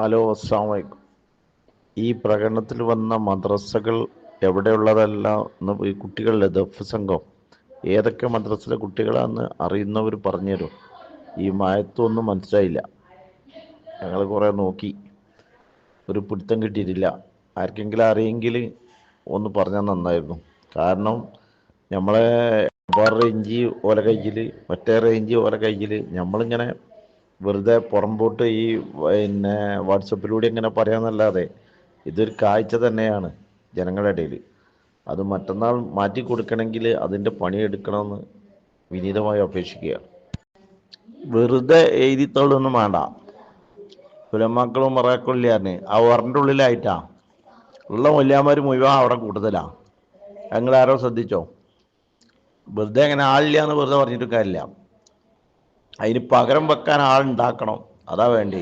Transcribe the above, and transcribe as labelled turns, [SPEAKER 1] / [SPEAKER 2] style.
[SPEAKER 1] Hello, അസ്സാം വലൈക്കും. ഈ പ്രകടനത്തിൽ വന്ന മദ്രസകൾ എവിടെയുള്ളതല്ല എന്ന് ഈ കുട്ടികളുടെ ദഫ് സംഘം ഏതൊക്കെ മദ്രസയിലെ കുട്ടികളാന്ന് അറിയുന്നവർ പറഞ്ഞുതരും. ഈ മയത്തൊന്നും മനസ്സിലായില്ല. ഞങ്ങൾ കുറേ നോക്കി, ഒരു പിടുത്തം കിട്ടിയിട്ടില്ല. ആർക്കെങ്കിലും അറിയെങ്കിൽ ഒന്ന് പറഞ്ഞാൽ നന്നായിരുന്നു. കാരണം നമ്മളെ റേഞ്ച് ഓല കയ്യിൽ, മറ്റേ റേഞ്ച് ഓല കയ്യിൽ, നമ്മളിങ്ങനെ വെറുതെ പുറമ്പോട്ട് ഈ വാട്സപ്പിലൂടെ ഇങ്ങനെ പറയാന്നല്ലാതെ ഇതൊരു കാഴ്ച തന്നെയാണ് ജനങ്ങളുടെ ഇടയിൽ. അത് മറ്റന്നാൾ മാറ്റി കൊടുക്കണമെങ്കിൽ അതിൻ്റെ പണിയെടുക്കണമെന്ന് വിനീതമായി അപേക്ഷിക്കുക. വെറുതെ എഴുതിത്തോളൊന്നും വേണ്ട. പുലമക്കളും മറക്കൊള്ളിയാറിന് ആ ഓറിൻ്റെ ഉള്ളിലായിട്ടാ ഉള്ള മൊല്യാമാർ മുഴുവൻ അവിടെ കൂടുതലാ. ഞങ്ങളാരോ ശ്രദ്ധിച്ചോ? വെറുതെ അങ്ങനെ ആളില്ല എന്ന് വെറുതെ പറഞ്ഞിട്ട് കാര്യമില്ല. അതിന് പകരം വെക്കാൻ ആളുണ്ടാക്കണം. അതാ വേണ്ടി.